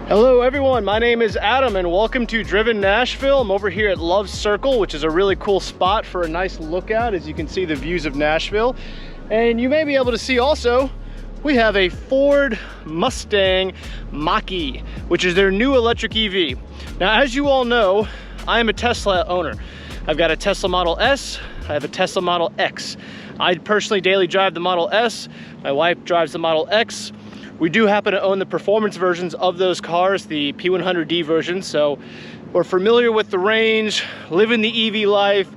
Hello everyone, my name is Adam and welcome to Driven Nashville. I'm over here at Love Circle, which is a really cool spot for a nice lookout. As you can see, the views of Nashville. And you may be able to see also, we have a Ford Mustang Mach E, which is their new electric EV. Now, as you all know, I am a Tesla owner. I've got a Tesla Model S, I have a Tesla Model X. I personally daily drive the Model S, my wife drives the Model X. We do happen to own the performance versions of those cars, the P100D version, so we're familiar with the range, living the EV life,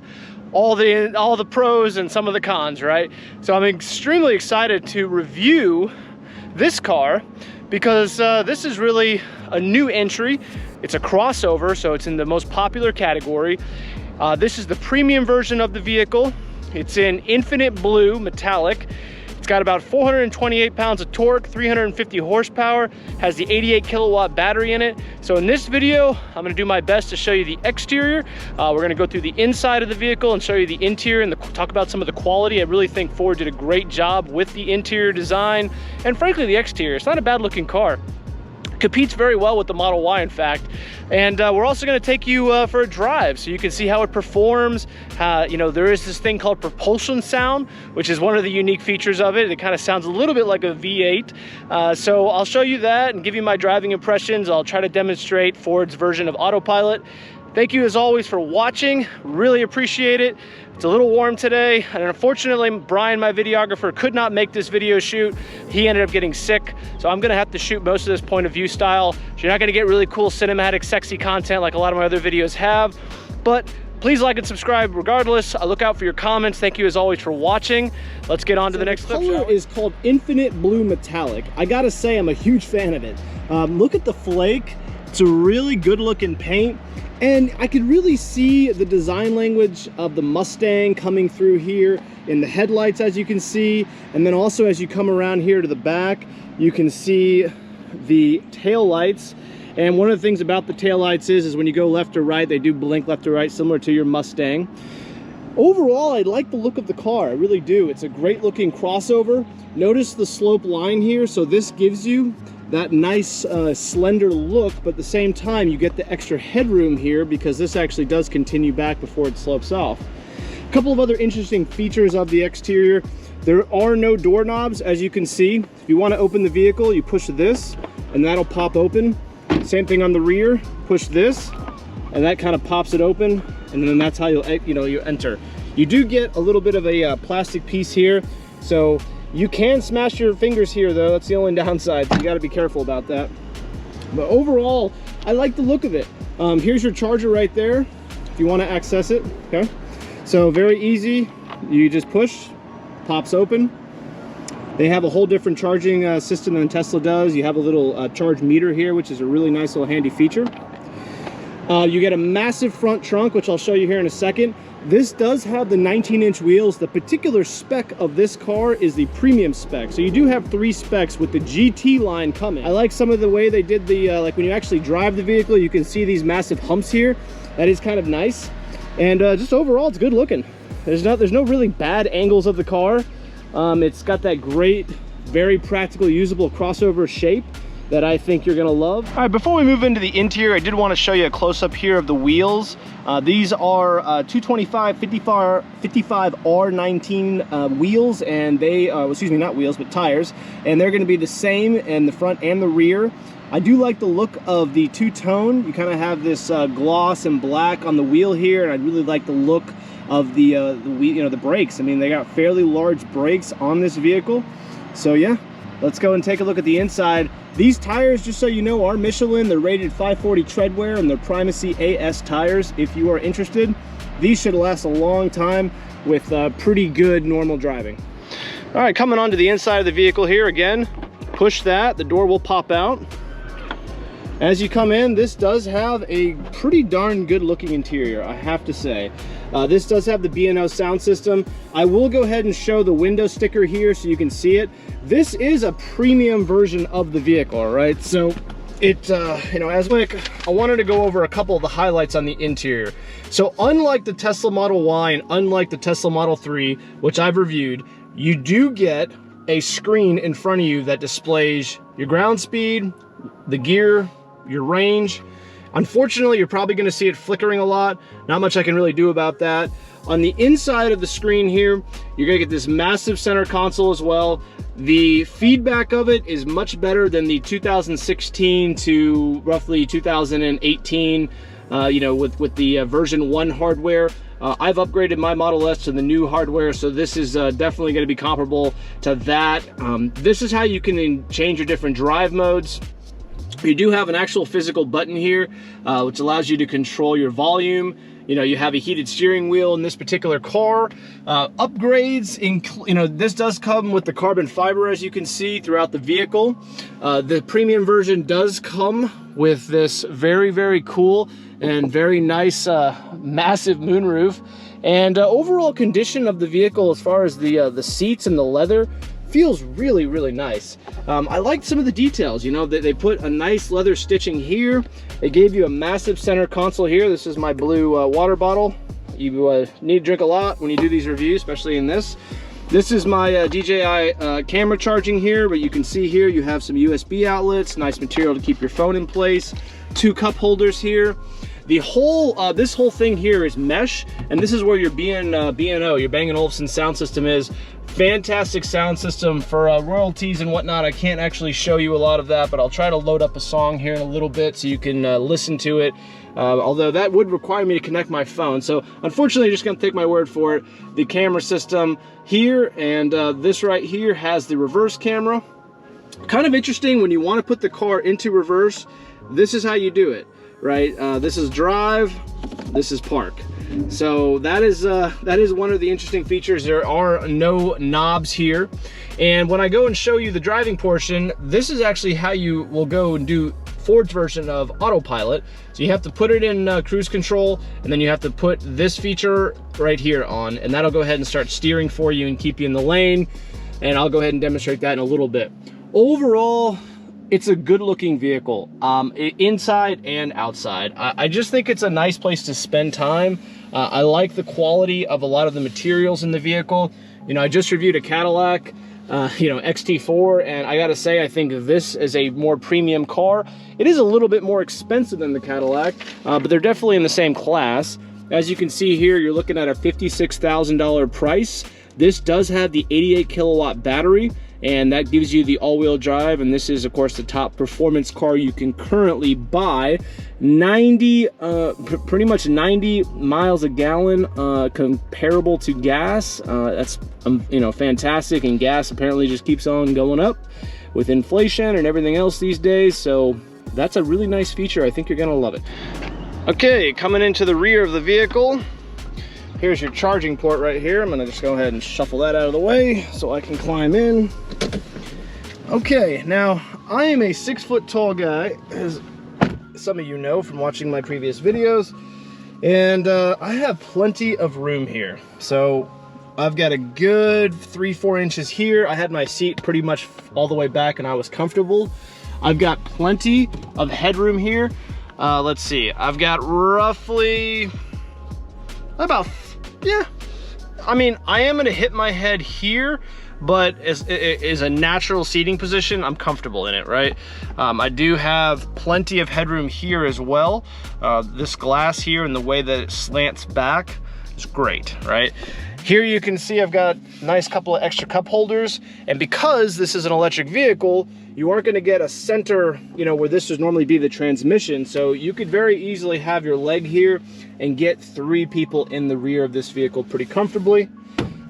all the pros and some of the cons, right? So I'm extremely excited to review this car because this is really a new entry. It's a crossover, so it's in the most popular category. This is the premium version of the vehicle. It's in infinite blue metallic. It's got about 428 pounds of torque, 350 horsepower, has the 88 kilowatt battery in it. So in this video, I'm gonna do my best to show you the exterior. We're gonna go through the inside of the vehicle and show you the interior and talk about some of the quality. I really think Ford did a great job with the interior design and frankly, the exterior. It's not a bad looking car. Competes very well with the Model Y, in fact. And we're also going to take you for a drive so you can see how it performs. You know, there is this thing called propulsion sound, which is one of the unique features of it. It kind of sounds a little bit like a V8. So I'll show you that and give you my driving impressions. I'll try to demonstrate Ford's version of autopilot. Thank you as always for watching. Really appreciate it. It's a little warm today, and unfortunately, Brian, my videographer, could not make this video shoot. He ended up getting sick, so I'm gonna have to shoot most of this point of view style. So you're not gonna get really cool cinematic, sexy content like a lot of my other videos have, but please like and subscribe regardless. I look out for your comments. Thank you as always for watching. Let's get on to the next clip. The color is called Infinite Blue Metallic. I gotta say, I'm a huge fan of it. Look at the flake. It's a really good looking paint. And I could really see the design language of the Mustang coming through here in the headlights, as you can see. And then also as you come around here to the back, you can see the tail lights. And one of the things about the tail lights is when you go left or right, they do blink left or right, similar to your Mustang. Overall, I like the look of the car, I really do. It's a great looking crossover. Notice the slope line here, so this gives you that nice slender look, but at the same time you get the extra headroom here because this actually does continue back before it slopes off. A couple of other interesting features of the exterior. There are no doorknobs, as you can see. If you want to open the vehicle, you push this and that'll pop open. Same thing on the rear, push this and that kind of pops it open, and then that's how you enter. You do get a little bit of a plastic piece here, so you can smash your fingers here though. That's the only downside, so you got to be careful about that. But overall, I like the look of it. Here's your charger right there if you want to access it. Okay, so very easy. You just push, pops open. They have a whole different charging system than Tesla does. You have a little charge meter here, which is a really nice little handy feature. You get a massive front trunk, which I'll show you here in a second. This does have the 19-inch wheels. The particular spec of this car is the premium spec. So you do have 3 specs with the GT line coming. I like some of the way they did the, like when you actually drive the vehicle, you can see these massive humps here. That is kind of nice. And just overall, it's good looking. There's no really bad angles of the car. It's got that great, very practical, usable crossover shape that I think you're gonna love. All right, before we move into the interior, I did want to show you a close-up here of the wheels. These are 225 55 R19 wheels, and they excuse me, not wheels, but tires, and they're gonna be the same in the front and the rear. I do like the look of the two-tone. You kind of have this gloss and black on the wheel here, and I really like the look of the brakes. I mean, they got fairly large brakes on this vehicle. So yeah, let's go and take a look at the inside. These tires, just so you know, are Michelin. They're rated 540 tread wear and they're Primacy AS tires. If you are interested, these should last a long time with pretty good normal driving. All right, coming onto the inside of the vehicle here again, push that, the door will pop out. As you come in, this does have a pretty darn good looking interior, I have to say. This does have the B&O sound system. I will go ahead and show the window sticker here so you can see it. This is a premium version of the vehicle, all right? So it, you know, as like, I wanted to go over a couple of the highlights on the interior. So unlike the Tesla Model Y and unlike the Tesla Model 3, which I've reviewed, you do get a screen in front of you that displays your ground speed, the gear, your range. Unfortunately, you're probably gonna see it flickering a lot. Not much I can really do about that. On the inside of the screen here, you're gonna get this massive center console as well. The feedback of it is much better than the 2016 to roughly 2018, you know, with the version 1 hardware. I've upgraded my Model S to the new hardware, so this is definitely gonna be comparable to that. This is how you can change your different drive modes. You do have an actual physical button here, which allows you to control your volume. You know, you have a heated steering wheel in this particular car. Upgrades, you know, this does come with the carbon fiber, as you can see throughout the vehicle. The premium version does come with this very, very cool and very nice massive moonroof. And overall condition of the vehicle, as far as the seats and the leather, feels really, really nice. I liked some of the details, you know, they put a nice leather stitching here. They gave you a massive center console here. This is my blue water bottle. You need to drink a lot when you do these reviews, especially in this. This is my DJI camera charging here, but you can see here you have some USB outlets, nice material to keep your phone in place, 2 cup holders here. The whole, this whole thing here is mesh, and this is where your B&O, your Bang & Olufsen sound system is. Fantastic sound system for royalties and whatnot. I can't actually show you a lot of that, but I'll try to load up a song here in a little bit so you can listen to it. Although that would require me to connect my phone. So unfortunately, you're just gonna take my word for it. The camera system here and this right here has the reverse camera. Kind of interesting when you wanna put the car into reverse, this is how you do it, right? This is drive, this is park. So that is one of the interesting features. There are no knobs here. And when I go and show you the driving portion, this is actually how you will go and do Ford's version of autopilot. So you have to put it in cruise control, and then you have to put this feature right here on, and that'll go ahead and start steering for you and keep you in the lane. And I'll go ahead and demonstrate that in a little bit. Overall, it's a good looking vehicle, inside and outside. I just think it's a nice place to spend time. I like the quality of a lot of the materials in the vehicle. You know, I just reviewed a Cadillac, you know, XT4, and I gotta say, I think this is a more premium car. It is a little bit more expensive than the Cadillac, but they're definitely in the same class. As you can see here, you're looking at a $56,000 price. This does have the 88 kilowatt battery, and that gives you the all-wheel drive, and this is of course the top performance car you can currently buy. Pretty much 90 miles a gallon, comparable to gas. That's you know, fantastic, and gas apparently just keeps on going up with inflation and everything else these days, so that's a really nice feature. I think you're gonna love it. Okay, coming into the rear of the vehicle, here's your charging port right here. I'm gonna just go ahead and shuffle that out of the way so I can climb in. Okay, now I am a 6 foot tall guy, as some of you know from watching my previous videos, and I have plenty of room here. So I've got a good 3-4 inches here. I had my seat pretty much all the way back and I was comfortable. I've got plenty of headroom here. Let's see, I've got roughly about, yeah, I mean, I am gonna hit my head here, but as a natural seating position, I'm comfortable in it, right? I do have plenty of headroom here as well. This glass here and the way that it slants back is great, right? Here you can see I've got a nice couple of extra cup holders, and because this is an electric vehicle, you aren't gonna get a center, you know, where this would normally be the transmission, so you could very easily have your leg here and get 3 people in the rear of this vehicle pretty comfortably.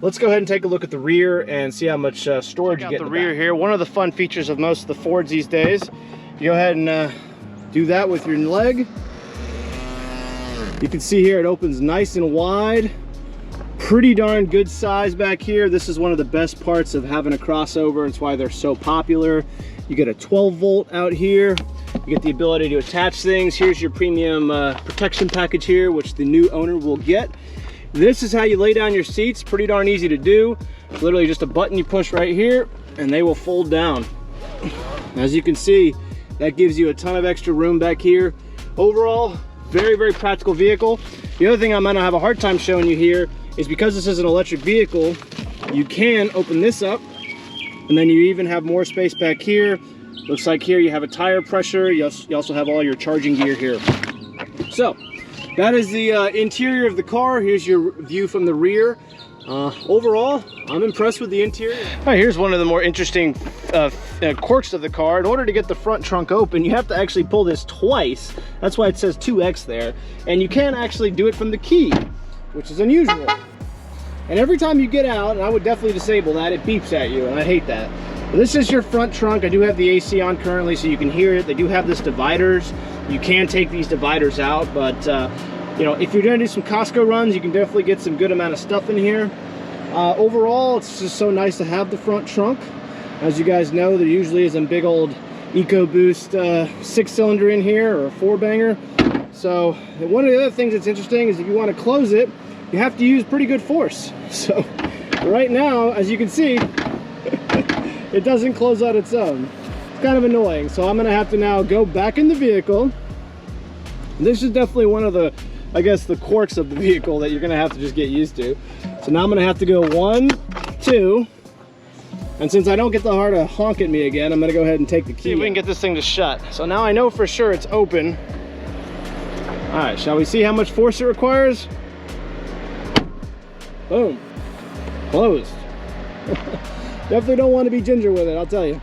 Let's go ahead and take a look at the rear and see how much storage you get in the rear here. One of the fun features of most of the Fords these days, you go ahead and do that with your leg. You can see here it opens nice and wide. Pretty darn good size back here. This is one of the best parts of having a crossover. It's why they're so popular. You get a 12 volt out here. You get the ability to attach things. Here's your premium protection package here, which the new owner will get. This is how you lay down your seats. Pretty darn easy to do. It's literally just a button you push right here and they will fold down. As you can see, that gives you a ton of extra room back here. Overall, very, very practical vehicle. The other thing I'm gonna have a hard time showing you here is because this is an electric vehicle, you can open this up, and then you even have more space back here. Looks like here you have a tire pressure. You also have all your charging gear here. So that is the interior of the car. Here's your view from the rear. Overall, I'm impressed with the interior. All right, here's one of the more interesting quirks of the car. In order to get the front trunk open, you have to actually pull this twice. That's why it says 2X there. And you can't actually do it from the key, which is unusual. And every time you get out, and I would definitely disable that, it beeps at you, and I hate that. This is your front trunk. I do have the AC on currently, so you can hear it. They do have this dividers. You can take these dividers out, but you know, if you're gonna do some Costco runs, you can definitely get some good amount of stuff in here. Overall, it's just so nice to have the front trunk. As you guys know, there usually is a big old EcoBoost 6-cylinder in here, or a 4-banger. So one of the other things that's interesting is if you want to close it, you have to use pretty good force. So right now, as you can see, it doesn't close on its own. It's kind of annoying. So I'm gonna have to now go back in the vehicle. This is definitely one of the, I guess, the quirks of the vehicle that you're gonna have to just get used to. So now I'm gonna have to go 1, 2, and since I don't get the heart to honk at me again, I'm gonna go ahead and take the key. See if we can get this thing to shut. So now I know for sure it's open. All right, shall we see how much force it requires? Boom, closed. Definitely don't want to be ginger with it, I'll tell you.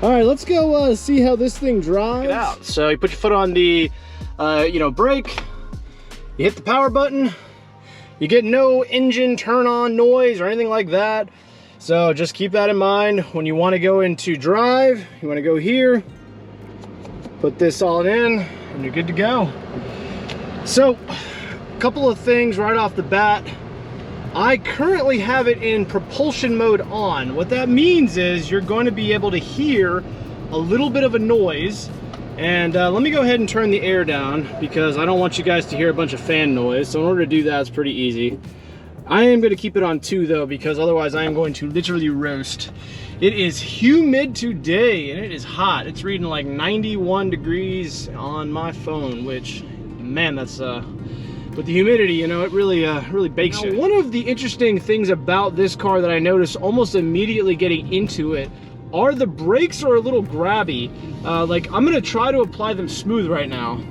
All right, let's go see how this thing drives. Get out. So you put your foot on the, you know, brake. You hit the power button. You get no engine turn on noise or anything like that. So just keep that in mind when you want to go into drive. You want to go here, put this all in, and you're good to go. So a couple of things right off the bat. I currently have it in propulsion mode on. What that means is you're going to be able to hear a little bit of a noise. And let me go ahead and turn the air down because I don't want you guys to hear a bunch of fan noise. So in order to do that, it's pretty easy. I am going to keep it on 2 though, because otherwise I am going to literally roast. It is humid today and it is hot. It's reading like 91 degrees on my phone, which, man, that's with the humidity, you know, it really bakes you. One of the interesting things about this car that I noticed almost immediately getting into it are the brakes are a little grabby. Like, I'm gonna try to apply them smooth right now.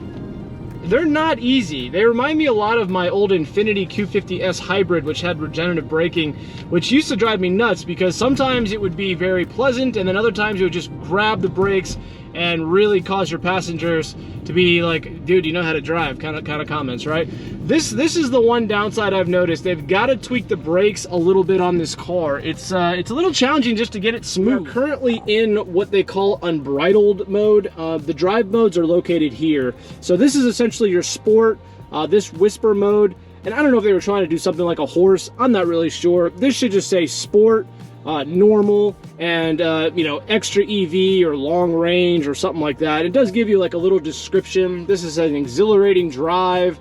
They're not easy. They remind me a lot of my old Infiniti Q50S Hybrid, which had regenerative braking, which used to drive me nuts because sometimes it would be very pleasant and then other times it would just grab the brakes and really cause your passengers to be like, dude, you know how to drive, kind of comments, right? This is the one downside I've noticed. They've got to tweak the brakes a little bit on this car. It's a little challenging just to get it smooth. We're currently in what they call unbridled mode. The drive modes are located here. So this is essentially your sport, this whisper mode. And I don't know if they were trying to do something like a horse. I'm not really sure. This should just say sport, normal, and you know, extra EV or long range or something like that. It does give you like a little description. This is an exhilarating drive.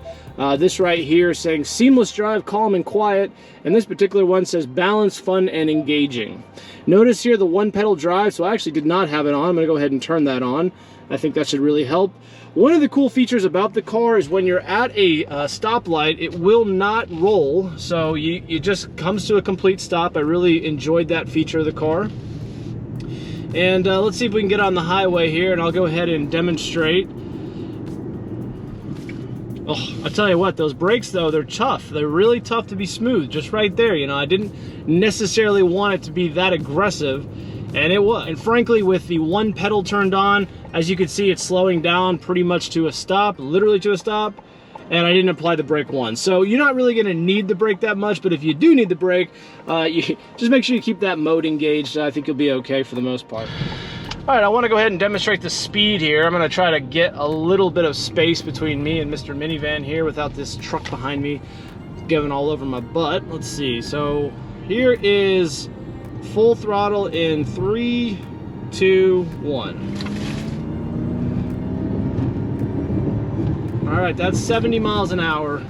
This right here saying seamless drive, calm and quiet, and this particular one says balanced, fun, and engaging. Notice here the 1-pedal drive, so I actually did not have it on. I'm gonna go ahead and turn that on. I think that should really help. One of the cool features about the car is when you're at a stoplight, it will not roll, so you just comes to a complete stop. I really enjoyed that feature of the car. And let's see if we can get on the highway here, and I'll go ahead and demonstrate. Oh, I'll tell you what, those brakes though, they're tough. They're really tough to be smooth, just right there. You know, I didn't necessarily want it to be that aggressive, and it was. And frankly, with the 1 pedal turned on, as you can see, it's slowing down pretty much to a stop, literally to a stop, and I didn't apply the brake once. So you're not really gonna need the brake that much, but if you do need the brake, you just make sure you keep that mode engaged. I think you'll be okay for the most part. All right, I want to go ahead and demonstrate the speed here. I'm going to try to get a little bit of space between me and Mr. Minivan here without this truck behind me giving all over my butt. Let's see. So here is full throttle in 3, 2, 1. All right, that's 70 miles an hour.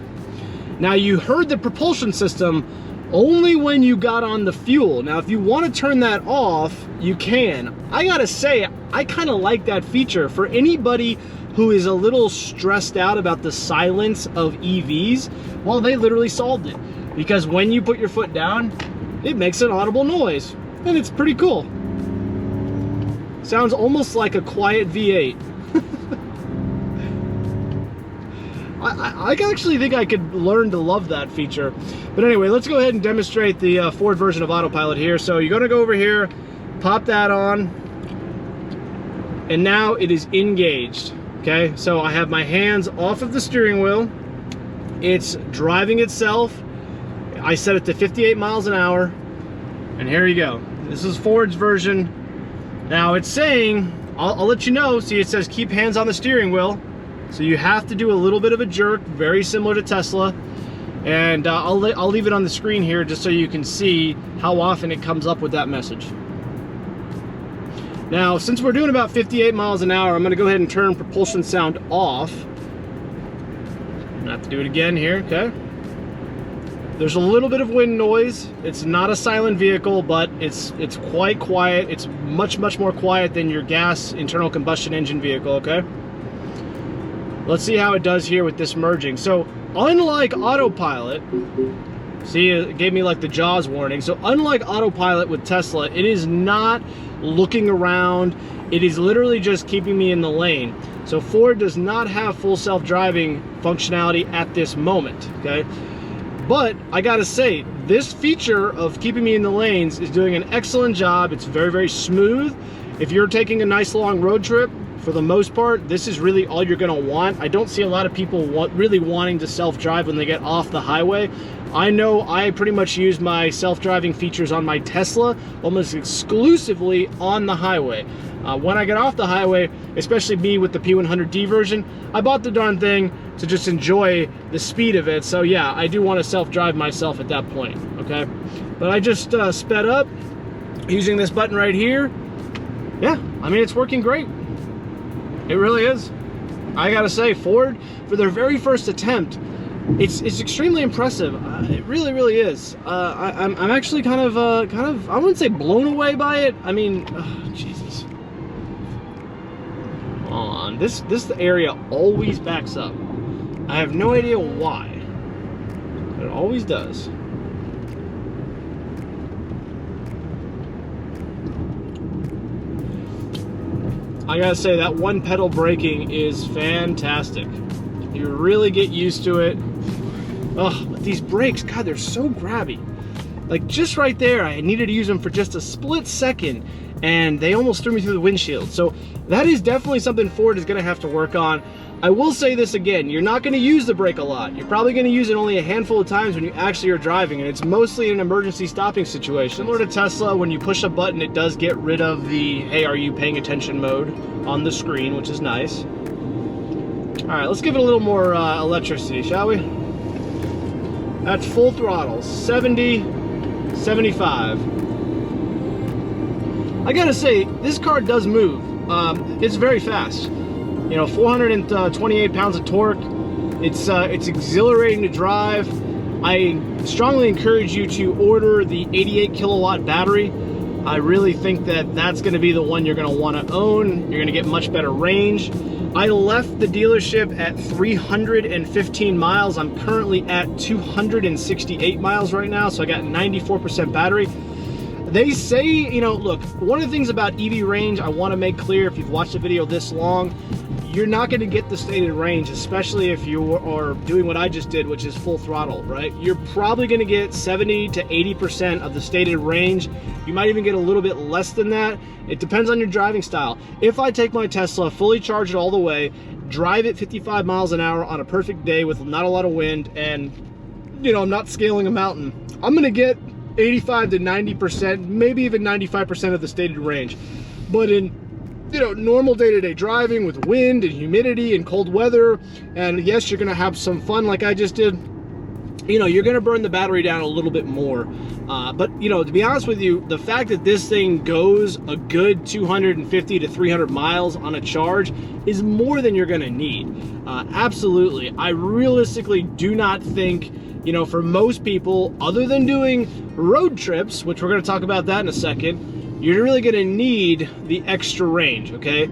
Now you heard the propulsion system only when you got on the fuel. Now, if you want to turn that off, you can. I gotta say, I kind of like that feature. For anybody who is a little stressed out about the silence of EVs, well, they literally solved it. Because when you put your foot down, it makes an audible noise. And it's pretty cool. Sounds almost like a quiet V8. I actually think I could learn to love that feature. But anyway, let's go ahead and demonstrate the Ford version of autopilot here. So you're gonna go over here, pop that on, and now it is engaged. Okay, so I have my hands off of the steering wheel. It's driving itself. I set it to 58 miles an hour, and here you go. This is Ford's version. Now it's saying, I'll let you know, see it says keep hands on the steering wheel. So you have to do a little bit of a jerk, very similar to Tesla. And I'll leave it on the screen here just so you can see how often it comes up with that message. Now, since we're doing about 58 miles an hour, I'm gonna go ahead and turn propulsion sound off. I'm gonna have to do it again here, okay? There's a little bit of wind noise. It's not a silent vehicle, but it's quite quiet. It's much more quiet than your gas internal combustion engine vehicle, okay? Let's see how it does here with this merging. So unlike autopilot, see, it gave me like the Jaws warning. So unlike autopilot with Tesla, it is not looking around. It is literally just keeping me in the lane. So Ford does not have full self-driving functionality at this moment, okay? But I gotta say, this feature of keeping me in the lanes is doing an excellent job. It's very smooth. If you're taking a nice long road trip, for the most part, this is really all you're gonna want. I don't see a lot of people really wanting to self-drive when they get off the highway. I know I pretty much use my self-driving features on my Tesla almost exclusively on the highway. When I get off the highway, especially me with the P100D version, I bought the darn thing to just enjoy the speed of it. So yeah, I do want to self-drive myself at that point, okay? But I just sped up using this button right here. Yeah, I mean, it's working great. It really is. I gotta say, Ford, for their very first attempt, it's extremely impressive. It really is. I'm actually kind of I wouldn't say blown away by it. I mean, Jesus. Hold on, this area always backs up. I have no idea why, but it always does. I gotta say, that one pedal braking is fantastic. You really get used to it. Oh, but these brakes, God, they're so grabby. Like just right there, I needed to use them for just a split second, and they almost threw me through the windshield. So that is definitely something Ford is gonna have to work on. I will say this again, you're not gonna use the brake a lot. You're probably gonna use it only a handful of times when you actually are driving, and it's mostly in an emergency stopping situation. Similar to Tesla, when you push a button, it does get rid of the, hey, are you paying attention mode on the screen, which is nice. All right, let's give it a little more electricity, shall we? That's full throttle, 70, 75. I gotta say, this car does move. It's very fast. You know, 428 pounds of torque. It's exhilarating to drive. I strongly encourage you to order the 88 kilowatt battery. I really think that that's going to be the one you're going to want to own. You're going to get much better range. I left the dealership at 315 miles. I'm currently at 268 miles right now, so I got 94% battery. They say, you know, look, one of the things about EV range I want to make clear, if you've watched the video this long, you're not going to get the stated range, especially if you are doing what I just did, which is full throttle, right? You're probably going to get 70 to 80% of the stated range. You might even get a little bit less than that. It depends on your driving style. If I take my Tesla, fully charge it all the way, drive it 55 miles an hour on a perfect day with not a lot of wind, and, you know, I'm not scaling a mountain, I'm going to get 85 to 90%, maybe even 95% of the stated range. But in, you know, normal day-to-day driving with wind and humidity and cold weather, and yes, you're gonna have some fun like I just did, you know, you're gonna burn the battery down a little bit more. But, you know, to be honest with you, the fact that this thing goes a good 250 to 300 miles on a charge is more than you're gonna need. Absolutely. I realistically do not think, you know, for most people, other than doing road trips, which we're gonna talk about that in a second, you're really gonna need the extra range, okay?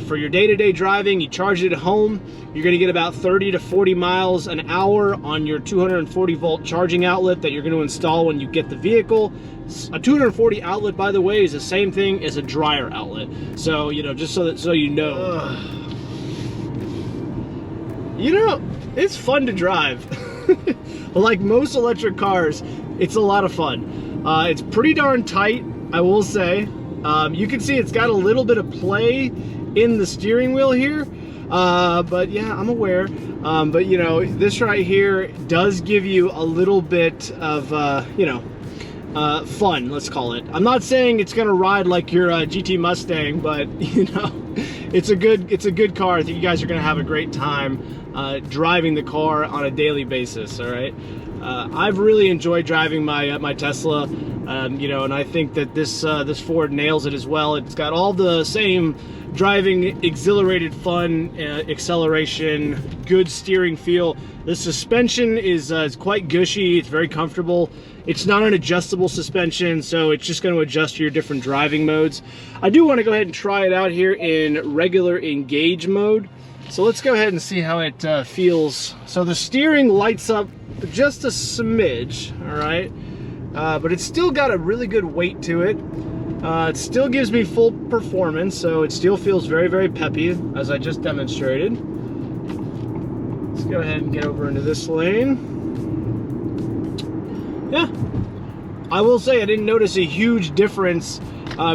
For your day-to-day driving, you charge it at home, you're gonna get about 30 to 40 miles an hour on your 240 volt charging outlet that you're gonna install when you get the vehicle. A 240 outlet, by the way, is the same thing as a dryer outlet. So, you know, just so you know. You know, it's fun to drive. Like most electric cars, it's a lot of fun. It's pretty darn tight, I will say. You can see it's got a little bit of play in the steering wheel here. But yeah, I'm aware. But you know, this right here does give you a little bit of, you know, fun, let's call it. I'm not saying it's gonna ride like your GT Mustang, but you know, it's a good car. I think you guys are gonna have a great time driving the car on a daily basis. All right, I've really enjoyed driving my Tesla, you know, and I think that this Ford nails it as well. It's got all the same driving, exhilarated fun, acceleration, good steering feel. The suspension is quite gushy. It's very comfortable. It's not an adjustable suspension, so it's just going to adjust to your different driving modes. I do want to go ahead and try it out here in regular engage mode. So let's go ahead and see how it feels. So the steering lights up just a smidge, all right? But it's still got a really good weight to it. It still gives me full performance, so it still feels very, very peppy, as I just demonstrated. Let's go ahead and get over into this lane. Yeah, I will say I didn't notice a huge difference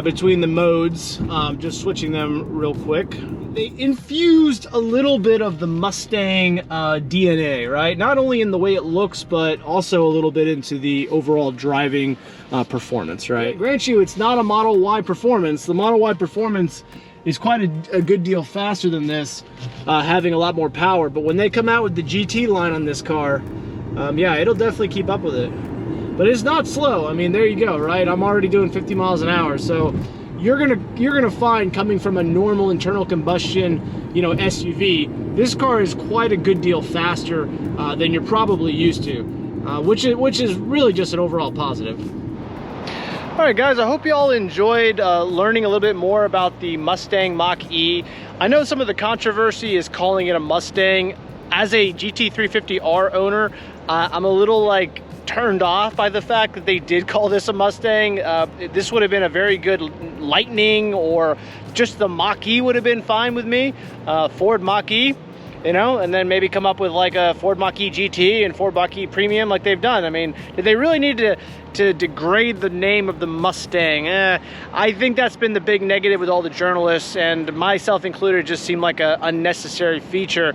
between the modes, just switching them real quick. They infused a little bit of the Mustang DNA, right? Not only in the way it looks, but also a little bit into the overall driving performance, right? Grant you, it's not a Model Y performance. The Model Y performance is quite a good deal faster than this, having a lot more power. But when they come out with the GT line on this car, yeah, it'll definitely keep up with it. But it's not slow. I mean, there you go, right? I'm already doing 50 miles an hour, so you're gonna find, coming from a normal internal combustion, you know, SUV, this car is quite a good deal faster than you're probably used to, which is really just an overall positive. All right, guys, I hope you all enjoyed learning a little bit more about the Mustang Mach E. I know some of the controversy is calling it a Mustang. As a GT350R owner, I'm a little like turned off by the fact that they did call this a Mustang. This would have been a very good Lightning, or just the Mach E would have been fine with me. Ford Mach E, you know, and then maybe come up with like a Ford Mach E GT and Ford Mach E Premium like they've done. I mean, did they really need to degrade the name of the Mustang? I think that's been the big negative with all the journalists, and myself included. It just seemed like an unnecessary feature.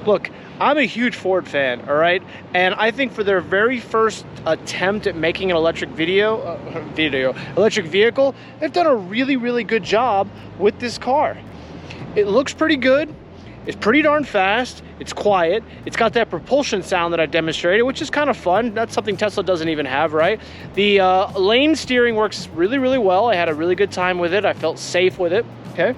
Look, I'm a huge Ford fan, all right? And I think for their very first attempt at making an electric electric vehicle, they've done a really, really good job with this car. It looks pretty good. It's pretty darn fast. It's quiet. It's got that propulsion sound that I demonstrated, which is kind of fun. That's something Tesla doesn't even have, right? The lane steering works really, really well. I had a really good time with it. I felt safe with it, okay?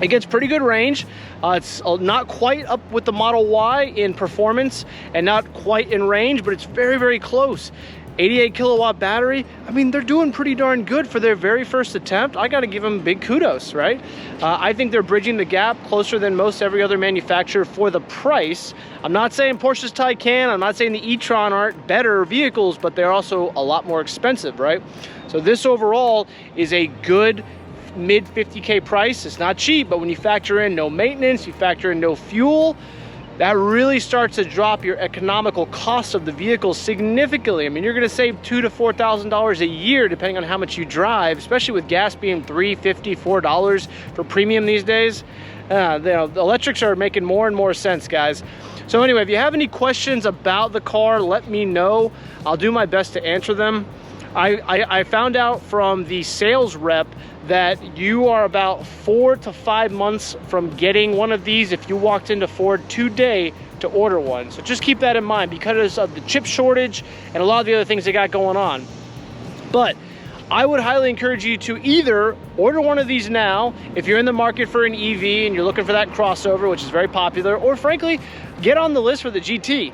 It gets pretty good range. It's not quite up with the Model Y in performance and not quite in range, but it's very, very close. 88 kilowatt battery. I mean, they're doing pretty darn good for their very first attempt. I got to give them big kudos, right? I think they're bridging the gap closer than most every other manufacturer for the price. I'm not saying Porsche's Taycan, I'm not saying the e-tron aren't better vehicles, but they're also a lot more expensive, right? So this overall is a good mid 50K price. It's not cheap, but when you factor in no maintenance, you factor in no fuel, that really starts to drop your economical cost of the vehicle significantly. I mean, you're going to save $2,000 to $4,000 a year depending on how much you drive, especially with gas being $3, $50, $4 for premium these days. The electrics are making more and more sense, guys. So anyway, if you have any questions about the car, let me know. I'll do my best to answer them. I found out from the sales rep that you are about 4 to 5 months from getting one of these if you walked into Ford today to order one. So just keep that in mind because of the chip shortage and a lot of the other things they got going on. But I would highly encourage you to either order one of these now if you're in the market for an EV and you're looking for that crossover, which is very popular, or frankly, get on the list for the GT.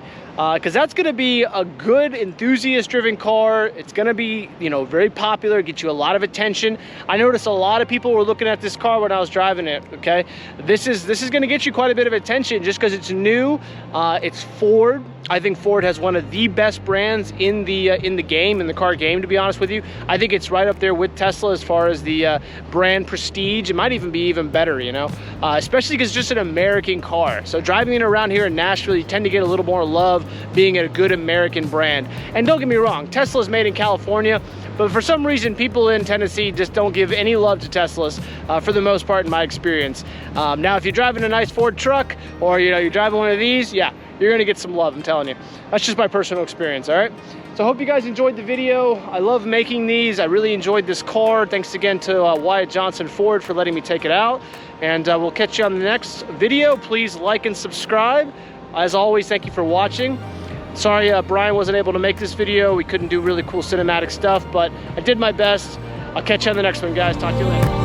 Because that's going to be a good enthusiast-driven car. It's going to be, you know, very popular, get you a lot of attention. I noticed a lot of people were looking at this car when I was driving it. Okay, this is going to get you quite a bit of attention just because it's new. It's Ford. I think Ford has one of the best brands in the game, in the car game, to be honest with you. I think it's right up there with Tesla as far as the brand prestige. It might even be even better, you know, especially because it's just an American car. So driving it around here in Nashville, you tend to get a little more love being a good American brand. And don't get me wrong, Tesla's made in California, but for some reason, people in Tennessee just don't give any love to Teslas for the most part, in my experience. Now, if you're driving a nice Ford truck, or you know, you're driving one of these, yeah, you're gonna get some love, I'm telling you. That's just my personal experience, all right? So I hope you guys enjoyed the video. I love making these. I really enjoyed this car. Thanks again to Wyatt Johnson Ford for letting me take it out. And we'll catch you on the next video. Please like and subscribe. As always, thank you for watching. Sorry Brian wasn't able to make this video. We couldn't do really cool cinematic stuff, but I did my best. I'll catch you on the next one, guys. Talk to you later.